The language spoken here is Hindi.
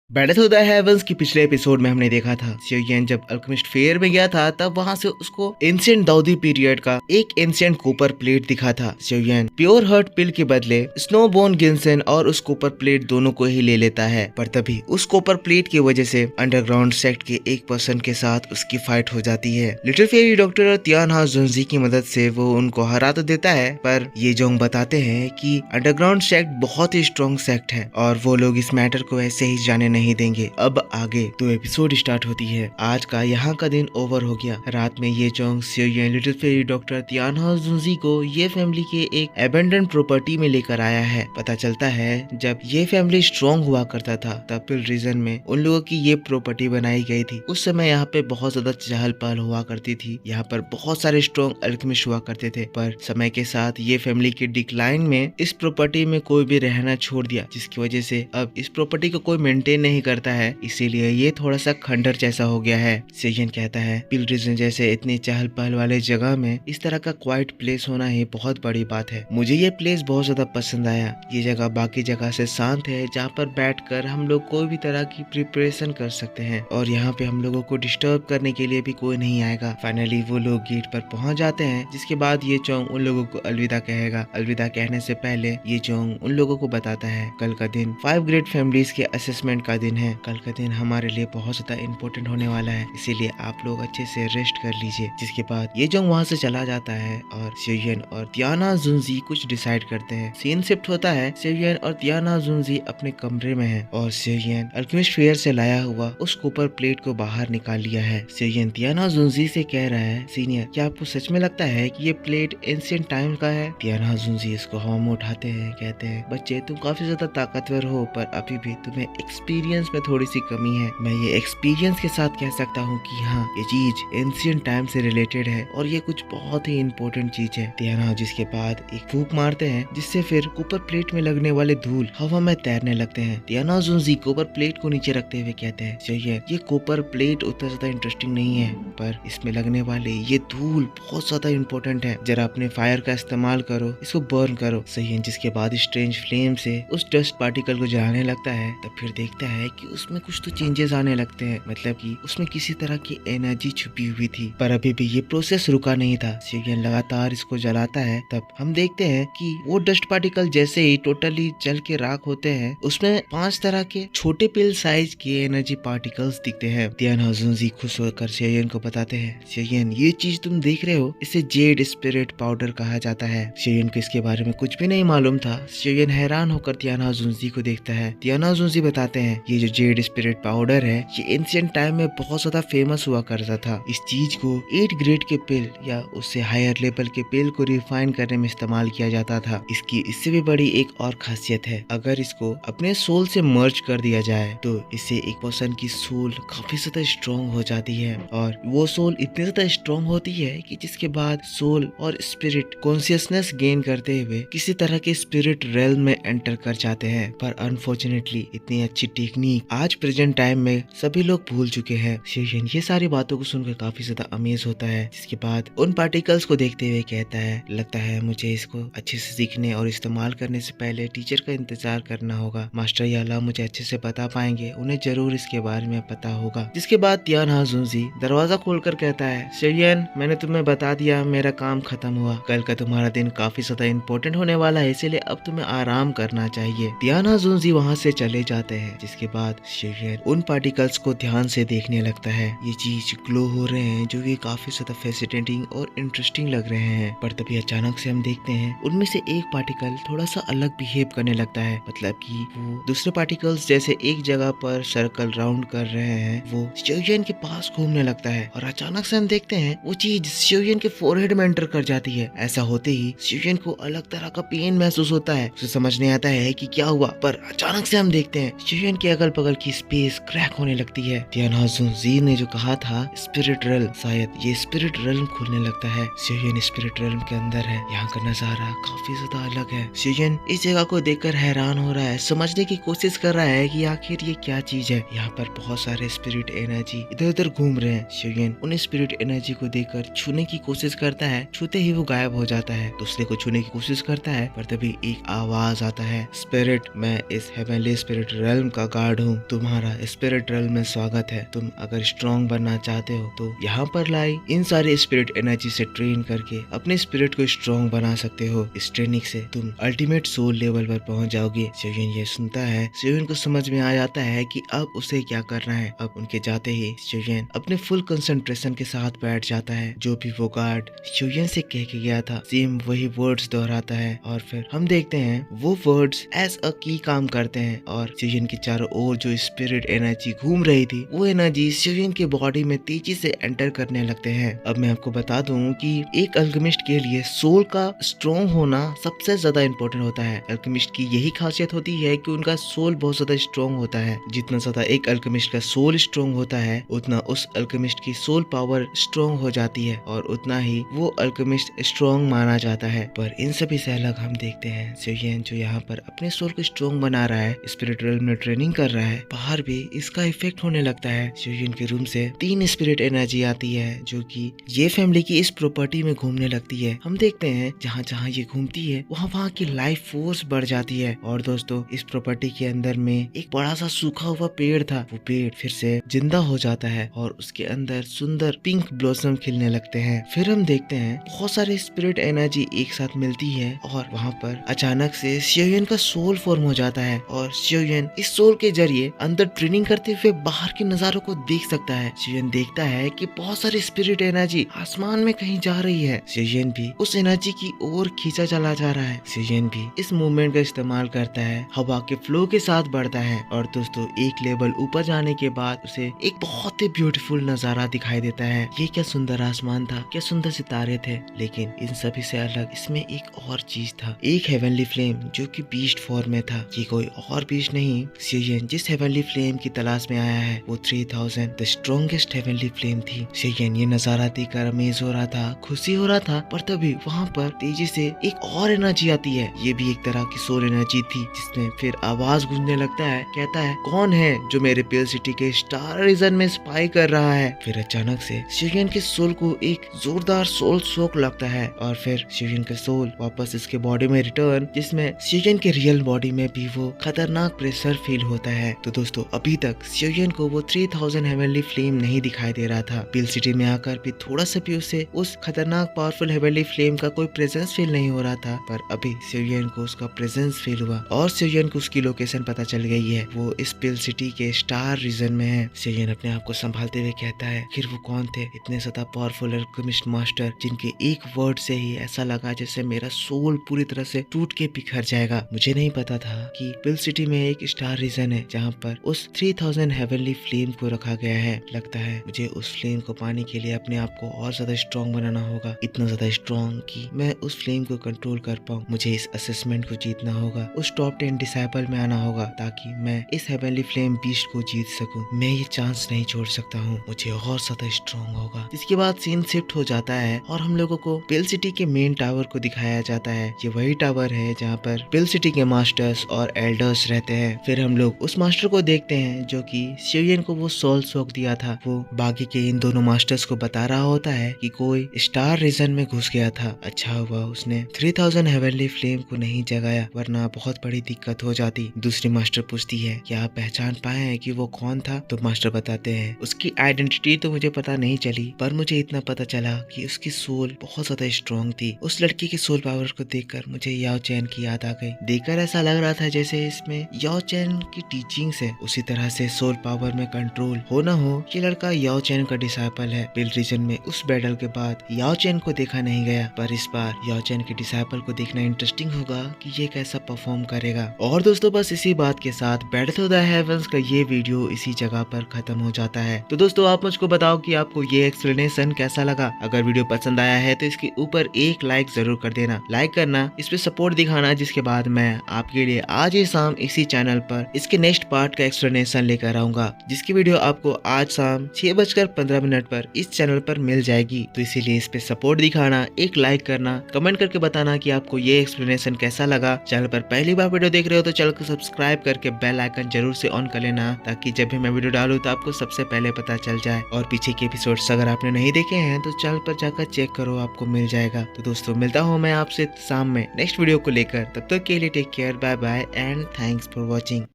बैटल ऑफ द हेवंस की पिछले एपिसोड में हमने देखा था सियोयन जब अल्केमिस्ट फेयर में गया था तब वहां से उसको एंशिएंट दाऊदी पीरियड का एक एंशिएंट कॉपर प्लेट दिखा था। सियोयन प्योर हर्ट पिल के बदले स्नोबोर्न गिन्सेन और उस कॉपर प्लेट दोनों को ही ले लेता है, पर तभी उस कॉपर प्लेट की वजह से अंडरग्राउंड सेक्ट के एक पर्सन के साथ उसकी फाइट हो जाती है। लिटिल फेरी डॉक्टर तियानहा जुनजी की मदद से वो उनको हरा तो देता है, पर ये जोंग बताते हैं कि अंडरग्राउंड सेक्ट बहुत ही स्ट्रॉन्ग सेक्ट है और वो लोग इस मैटर को ऐसे ही जाने नहीं देंगे। अब आगे तो एपिसोड स्टार्ट होती है। आज का यहाँ का दिन ओवर हो गया। रात में ये जोंग सियोयन लिटिल फेरी डॉक्टर तियानहा जुनजी को ये फैमिली के एक एबेंडन प्रॉपर्टी में लेकर आया है। पता चलता है जब ये फैमिली स्ट्रॉन्ग हुआ करता था तब पिल रीजन में उन लोगों की ये प्रॉपर्टी बनाई गई थी। उस समय यहाँ पे बहुत ज्यादा चहल पहल हुआ करती थी। यहाँ पर बहुत सारे स्ट्रॉन्ग अल्केमिस्ट हुआ करते थे, पर समय के साथ ये फैमिली के डिक्लाइन में इस प्रॉपर्टी में कोई भी रहना छोड़ दिया, जिसकी वजह से अब इस प्रॉपर्टी को कोई मेंटेन नहीं करता है, इसीलिए ये थोड़ा सा खंडर जैसा हो गया है। सियोयन कहता है पिल रीजन जैसे इतनी चहल पहल वाले जगह में इस तरह का क्वाइट प्लेस होना ही बहुत बड़ी बात है। मुझे ये प्लेस बहुत ज्यादा पसंद आया। ये जगह बाकी जगह से शांत है, जहाँ पर बैठकर हम लोग कोई भी तरह की प्रिपरेशन कर सकते हैं और यहाँ पे हम लोगों को डिस्टर्ब करने के लिए भी कोई नहीं आएगा। फाइनली वो लोग गेट पर पहुंच जाते हैं, जिसके बाद ये चोंग उन लोगों को अलविदा कहेगा। अलविदा कहने से पहले ये चोंग उन लोगों को बताता है कल का दिन 5 ग्रेट फैमिलीज के असेसमेंट का दिन है। कल का दिन हमारे लिए बहुत ज्यादा इम्पोर्टेंट होने वाला है, इसीलिए आप लोग अच्छे से रेस्ट कर लीजिए। जिसके बाद ये जोंग वहाँ से चला जाता है और सियोयन और तियानहा जुनजी कुछ डिसाइड करते हैं। सीन शिफ्ट होता है। सियोयन और तियानहा जुनजी अपने कमरे में है और सियोयन अल्केमिस्ट फेयर से लाया हुआ उस कॉपर प्लेट को बाहर निकाल लिया है। सियोयन तियानहा जुनजी से कह रहा है, सीनियर क्या आपको सच में लगता है कि ये प्लेट एंशिएंट टाइम का है? तियानहा जुनजी इसको हवा में उठाते हैं, कहते हैं बच्चे तुम काफी ज्यादा ताकतवर हो, पर अभी भी तुम्हें एक्सपीरियंस में थोड़ी सी कमी है। मैं ये एक्सपीरियंस के साथ कह सकता हूँ कि हाँ, ये चीज एंशिएंट टाइम से रिलेटेड है और ये कुछ बहुत ही इम्पोर्टेंट चीज है। तियानहा जिसके बाद एक फूंक मारते हैं, जिससे फिर कॉपर प्लेट में लगने वाले धूल हवा में तैरने लगते हैं। तियानहा जुनजी कॉपर प्लेट को नीचे रखते हुए कहते हैं, चाहिए ये कॉपर प्लेट उतना ज्यादा इंटरेस्टिंग नहीं है, पर इसमें लगने वाले ये धूल बहुत ज्यादा इम्पोर्टेंट है। जरा अपने फायर का इस्तेमाल करो, इसको बर्न करो। सही है। जिसके बाद स्ट्रेंज फ्लेम से उस डस्ट पार्टिकल को जलाने लगता है, तब फिर देखता है कि उसमें कुछ तो चेंजेस आने लगते हैं, मतलब कि उसमें किसी तरह की एनर्जी छुपी हुई थी। पर अभी भी ये प्रोसेस रुका नहीं था। सियोयन लगातार इसको जलाता है। तब हम देखते हैं कि वो डस्ट पार्टिकल जैसे ही टोटली जल के राख होते हैं, उसमें 5 तरह के छोटे पिल साइज के एनर्जी पार्टिकल्स दिखते हैं। तियानहा जुनजी खुश होकर सियोयन को बताते हैं, सियोयन ये चीज तुम देख रहे हो, इसे जेड स्पिरिट पाउडर कहा जाता है। सियोयन को इसके बारे में कुछ भी नहीं मालूम था। सियोयन हैरान होकर तियानहा जुनजी को देखता है। तियानहा जुनजी बताते हैं ये जो जेड स्पिरिट पाउडर है, ये एंशिएंट टाइम में बहुत ज्यादा फेमस हुआ करता था। इस चीज को 8 ग्रेड के पिल या उससे हायर लेवल के पिल को रिफाइन करने में इस्तेमाल किया जाता था। इसकी इससे भी बड़ी एक और खासियत है, अगर इसको अपने सोल से मर्ज कर दिया जाए तो इससे एक पर्सन की सोल काफी ज्यादा स्ट्रॉन्ग हो जाती है और वो सोल इतनी ज्यादा स्ट्रॉन्ग होती है कि जिसके बाद सोल और स्पिरिट कॉन्शियसनेस गेन करते हुए किसी तरह के स्पिरिट रेल्म में एंटर कर जाते हैं। पर अनफॉर्चुनेटली इतनी अच्छी टेक्निक आज प्रेजेंट टाइम में सभी लोग भूल चुके हैं। सियोयन ये सारी बातों को सुनकर काफी ज्यादा अमेज होता है। जिसके बाद उन पार्टिकल्स को देखते हुए कहता है, लगता है मुझे इसको अच्छे से सीखने और इस्तेमाल करने से पहले टीचर का इंतजार करना होगा। मास्टर याला मुझे अच्छे से बता पाएंगे, उन्हें जरूर इसके बारे में पता होगा। जिसके बाद तियानहा जुनजी दरवाजा खोलकर कहता है, सियोयन मैंने तुम्हें बता दिया, मेरा काम खत्म हुआ। कल का तुम्हारा दिन काफी ज्यादा इम्पोर्टेंट होने वाला है, इसीलिए अब तुम्हें आराम करना चाहिए। तियानहा जुनजी वहाँ से चले जाते हैं। जिसके बाद सियोयन उन पार्टिकल्स को ध्यान से देखने लगता है। ये चीज ग्लो हो रहे हैं, जो कि काफी ज्यादा फैसिनेटिंग और इंटरेस्टिंग लग रहे हैं। पर तभी अचानक से हम देखते हैं उनमें से एक पार्टिकल थोड़ा सा अलग बिहेव करने लगता है, मतलब कि वो दूसरे पार्टिकल्स जैसे एक जगह पर सर्कल राउंड कर रहे हैं, वो सियोयन के पास घूमने लगता है और अचानक से हम देखते हैं वो चीज सियोयन के फोरहेड में एंटर कर जाती है। ऐसा होते ही सियोयन को अलग तरह का पेन महसूस होता है। उसे समझ नहीं आता है कि क्या हुआ, पर अचानक से हम देखते हैं सियोयन के अगल बगल की स्पेस क्रैक होने लगती है। तियानहा जुनजी ने जो कहा था स्पिरिट रेल्म, शायद ये स्पिरिट रेल्म खुलने लगता है। सियोयन स्पिरिट रेल्म के अंदर है। यहाँ का नजारा काफी ज्यादा अलग है। सियोयन इस जगह को देखकर हैरान हो रहा है, समझने की कोशिश कर रहा है कि आखिर ये क्या चीज है। यहाँ पर बहुत सारे स्पिरिट एनर्जी इधर उधर घूम रहे हैं। सियोयन उन स्पिरिट एनर्जी को देखकर छूने की कोशिश करता है, छूते ही वो गायब हो जाता है। दूसरे को छूने की कोशिश करता है, पर तभी एक आवाज आता है, स्पिरिट मैं इस हेवनली स्पिरिट रेल्म का गार्ड हूँ, तुम्हारा स्पिरिट रेल्म में स्वागत है। तुम अगर स्ट्रॉन्ग बनना चाहते हो तो यहाँ पर लाई इन सारे स्पिरिट एनर्जी से ट्रेन करके अपने स्पिरिट को स्ट्रॉन्ग बना सकते हो। इस ट्रेनिंग से तुम अल्टीमेट सोल लेवल पर पहुंच जाओगे। सेयुयन ये सुनता है, सेयुयन को समझ में आ जाता है कि अब उसे क्या करना है। अब उनके जाते ही सेयुयन अपने फुल कंसंट्रेशन के साथ बैठ जाता है। जो भी वो गार्ड सेयुयन से कह के गया था सेम वही वर्ड्स दोहराता है और फिर हम देखते हैं वो वर्ड्स एज अ की काम करते हैं और सेयुयन के चारों ओर जो स्पिरिट एनर्जी घूम रही थी वो एनर्जी सेयुयन के बॉडी में तेजी से एंटर करने लगते हैं। अब मैं आपको बता दूं कि एक अल्केमिस्ट के लिए सोल का स्ट्रॉन्ग होना सबसे ज्यादा इम्पोर्टेंट होता है। अल्केमिस्ट की यही खासियत होती है कि उनका सोल बहुत ज्यादा स्ट्रॉन्ग होता है। जितना ज्यादा एक अल्केमिस्ट का सोल स्ट्रॉन्ग होता है उतना उस अल्केमिस्ट की सोल पावर स्ट्रॉन्ग हो जाती है और उतना ही वो अल्केमिस्ट स्ट्रॉन्ग माना जाता है। पर इन सभी से अलग हम देखते हैं सेयुयन जो यहाँ पर अपने सोल को स्ट्रॉन्ग बना रहा है, स्पिरिट रेल्म में ट्रेनिंग कर रहा है। बाहर भी इसका इफेक्ट होने लगता है। सेयुयन के रूम से 3 स्पिरिट एनर्जी आती है जो कि ये फैमिली की इस प्रॉपर्टी में घूमने लगती है। हम देखते हैं जहाँ जहाँ ये घूमती है वहाँ की लाइफ फोर्स बढ़ जाती है। और दोस्तों इस प्रॉपर्टी के अंदर में एक बड़ा सा सूखा हुआ पेड़ था, वो पेड़ फिर से जिंदा हो जाता है और उसके अंदर सुंदर पिंक ब्लॉसम खिलने लगते हैं। फिर हम देखते हैं बहुत सारे स्पिरिट एनर्जी एक साथ मिलती है और वहाँ पर अचानक से सेयुयन का सोल फॉर्म हो जाता है और सेयुयन इस सोल के जरिए अंदर ट्रेनिंग करते हुए बाहर के नजारों को देख सकता है। सेयुयन देखता है कि बहुत सारी स्पिरिट एनर्जी आसमान में कहीं जा रही है। सेयुयन भी उस एनर्जी की ओर खींचा चला जा रहा है। सेयुयन भी इस मूवमेंट का इस्तेमाल करता है, हवा के फ्लो के साथ बढ़ता है और दोस्तों एक लेवल ऊपर जाने के बाद उसे एक बहुत ही ब्यूटीफुल नजारा दिखाई देता है। ये क्या सुंदर आसमान था, क्या सुंदर सितारे थे। लेकिन इन सभी से अलग इसमें एक और चीज था, एक हेवनली फ्लेम जो कि बीस्ट फॉर्म में था। ये कोई और बीस्ट नहीं, सेयुयन जिस हेवनली फ्लेम की तलाश में आया है वो 3000 द स्ट्रॉन्गेस्ट हेवनली फ्लेम थी। सेयुयन ये नजारा देखकर अमेज हो रहा था, खुशी हो रहा था। पर तभी वहाँ पर तेजी से एक और एनर्जी आती है। ये भी एक तरह की सोल एनर्जी थी जिसमें फिर आवाज गूंजने लगता है, कहता है कौन है जो मेरे पिल सिटी के स्टार रीजन में स्पाई कर रहा है। फिर अचानक से सेयुयन के सोल को एक जोरदार सोल शॉक लगता है और फिर सेयुयन का सोल वापस इसके बॉडी में रिटर्न, जिसमें सेयुयन के रियल बॉडी में भी वो खतरनाक प्रेशर फील होता है। तो दोस्तों अभी तक सेयुयन को वो 3000 हेवनली फ्लेम नहीं दिखाई दे रहा था। पिल सिटी में आकर भी थोड़ा सा भी उसे उस खतरनाक पावरफुल हेवनली फ्लेम का कोई प्रेजेंस फील नहीं हो रहा था। पर अभी सेयुयन को उसका प्रेजेंस फील हुआ और सेयुयन को उसकी लोकेशन पता चल गई है। वो इस पिल सिटी के स्टार रीजन में है। सेयुयन अपने आप को संभालते हुए कहता है आखिर वो कौन थे इतने ज्यादा पावरफुल अल्केमिस्ट मास्टर जिनके एक वर्ड से ही ऐसा लगा जैसे मेरा सोल पूरी तरह से टूट के बिखर जाएगा। मुझे नहीं पता था कि पिल सिटी में एक स्टार रीजन है जहाँ पर उस 3000 हेवनली फ्लेम को रखा गया है। लगता है मुझे उस फ्लेम को पाने के लिए अपने आप को और ज्यादा स्ट्रॉन्ग बनाना होगा, इतना ज्यादा स्ट्रॉन्ग कि मैं उस फ्लेम को कंट्रोल कर पाऊँ। मुझे इस असेसमेंट को जीतना होगा, उस टॉप 10 डिसाइपल में आना होगा ताकि मैं इस हेवनली फ्लेम बीस्ट को जीत सकूं। मैं ये चांस नहीं छोड़ सकता हूँ, मुझे और ज्यादा स्ट्रॉन्ग होगा। इसके बाद सीन शिफ्ट हो जाता है और हम लोगों को पिल सिटी के मेन टावर को दिखाया जाता है। ये वही टावर है जहाँ पर पिल सिटी के मास्टर्स और एल्डर्स रहते हैं। फिर हम लोग उस मास्टर को देखते हैं जो कि सेयुयन को वो सोल शॉक दिया था। वो बाकी के इन दोनों मास्टर्स को बता रहा होता है कि कोई स्टार रीजन में घुस गया था। अच्छा हुआ उसने 3000 हेवनली फ्लेम को नहीं जगाया, वरना बहुत बड़ी दिक्कत हो जाती। दूसरी मास्टर पूछती है क्या आप पहचान पाए हैं कि वो कौन था? तो मास्टर बताते हैं उसकी आइडेंटिटी तो मुझे पता नहीं चली, पर मुझे इतना पता चला कि उसकी सोल बहुत ज्यादा स्ट्रॉन्ग थी। उस लड़की की सोल पावर को देखकर मुझे याओ चैन की याद आ गई। देखकर ऐसा लग रहा था जैसे इसमें याओ चैन की टीचिंग्स है। उसी तरह से सोल पावर में कंट्रोल हो ना हो, ये लड़का याओ चैन का डिसाइपल है। पिल रीजन में उस बैटल के बाद याओ चैन को देखा नहीं गया, पर इस बार याओ चैन के डिसाइपल को देखना इंटरेस्टिंग होगा कि ये कैसा परफॉर्म करेगा। और दोस्तों बस इसी बात के साथ बैटल ऑफ द हेवंस का ये वीडियो इसी जगह पर खत्म हो जाता है। तो दोस्तों आप मुझको बताओ कि आपको ये एक्सप्लेनेशन कैसा लगा। अगर वीडियो पसंद आया है तो इसके ऊपर एक लाइक जरूर कर देना। लाइक करना, इस पे सपोर्ट दिखाना, जिसके बाद मैं आपके लिए आज ही शाम इसी चैनल पर इसके नेक्स्ट पार्ट का एक्सप्लेनेशन लेकर आऊंगा, जिसकी वीडियो आपको आज शाम 6:15 पर इस चैनल पर मिल जाएगी। तो इसीलिए इस पे सपोर्ट दिखाना, एक लाइक करना, कमेंट करके बताना कि आपको ये एक्सप्लेनेशन कैसा लगा। चैनल पर पहली बार वीडियो देख रहे हो तो चैनल को सब्सक्राइब करके बेल आइकन जरूर से ऑन कर लेना, ताकि जब भी मैं वीडियो डालूं तो आपको सबसे पहले पता चल जाए। और पीछे के एपिसोड्स अगर आपने नहीं देखे हैं तो चैनल पर जाकर चेक करो, आपको मिल जाएगा। तो दोस्तों मिलता हूँ मैं आपसे शाम में नेक्स्ट वीडियो को लेकर। तब तक के लिए take care, bye bye and thanks for watching.